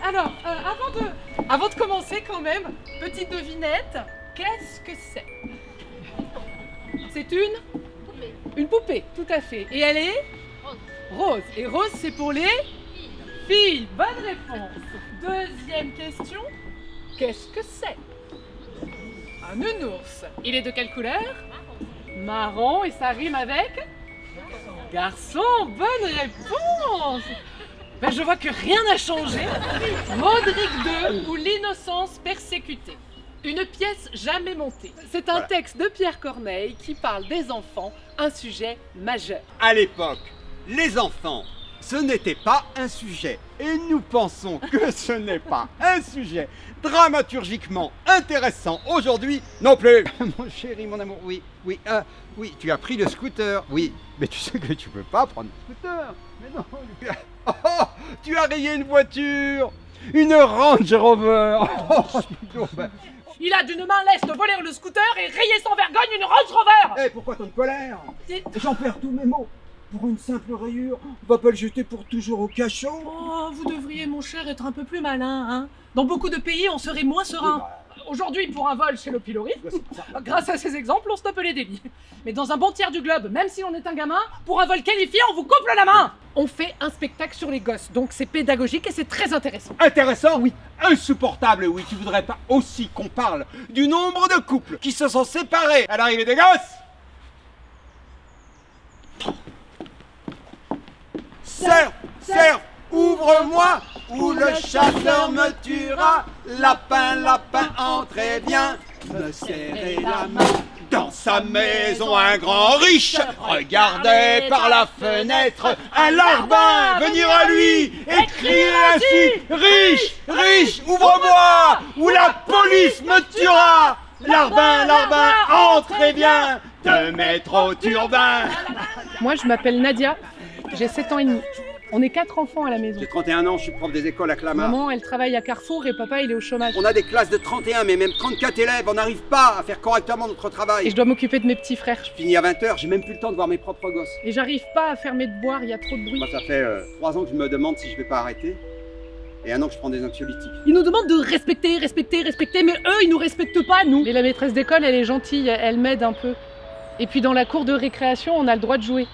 Alors, avant de commencer quand même, petite devinette, qu'est-ce que c'est? C'est une poupée, tout à fait. Et elle est rose. Et rose, c'est pour les filles. Bonne réponse. Deuxième question, qu'est-ce que c'est? Un nounours. Il est de quelle couleur? Marron, et ça rime avec garçon. Bonne réponse. Ben, je vois que rien n'a changé. Roderick II ou l'innocence persécutée. Une pièce jamais montée. C'est un texte de Pierre Corneille qui parle des enfants, un sujet majeur. À l'époque, les enfants, ce n'était pas un sujet. Et nous pensons que ce n'est pas un sujet dramaturgiquement intéressant aujourd'hui non plus. Mon chéri, mon amour, oui, tu as pris le scooter, oui. Mais tu sais que tu peux pas prendre le scooter. Mais non, oh, tu as rayé une voiture, une Range Rover. Oh, Il a d'une main leste volé le scooter et rayé sans vergogne une Range Rover. Eh, pourquoi tant de colère? J'en perds tous mes mots. Pour une simple rayure, on va pas le jeter pour toujours au cachot. Oh, vous devriez, mon cher, être un peu plus malin, hein. Dans beaucoup de pays, on serait moins serein. Aujourd'hui, pour un vol chez le pilori, grâce à ces exemples, on stoppe les délits. Mais dans un bon tiers du globe, même si on est un gamin, pour un vol qualifié, on vous coupe la main. On fait un spectacle sur les gosses, donc c'est pédagogique et c'est très intéressant. Intéressant, oui. Insupportable, oui. Tu voudrais pas aussi qu'on parle du nombre de couples qui se sont séparés à l'arrivée des gosses? Serve, ouvre-moi, ou le chasseur me tuera. Lapin, entrez bien, me serrer la main. Dans sa maison, un grand riche regardait par la fenêtre un larbin venir à lui et crier ainsi: riche, ouvre-moi, ou la police me tuera. Larbin, entrez bien, te mettre au turbin. Moi, je m'appelle Nadia, j'ai 7 ans et demi. On est 4 enfants à la maison. J'ai 31 ans, je suis prof des écoles à Clamart. Maman, elle travaille à Carrefour et papa, il est au chômage. On a des classes de 31, mais même 34 élèves. On n'arrive pas à faire correctement notre travail. Et je dois m'occuper de mes petits frères. Je finis à 20h, j'ai même plus le temps de voir mes propres gosses. Et j'arrive pas à fermer de boire, il y a trop de bruit. Moi, ça fait 3 ans que je me demande si je vais pas arrêter. Et 1 an que je prends des anxiolytiques. Ils nous demandent de respecter, mais eux, ils nous respectent pas, nous. Mais la maîtresse d'école, elle est gentille, elle m'aide un peu. Et puis dans la cour de récréation, on a le droit de jouer.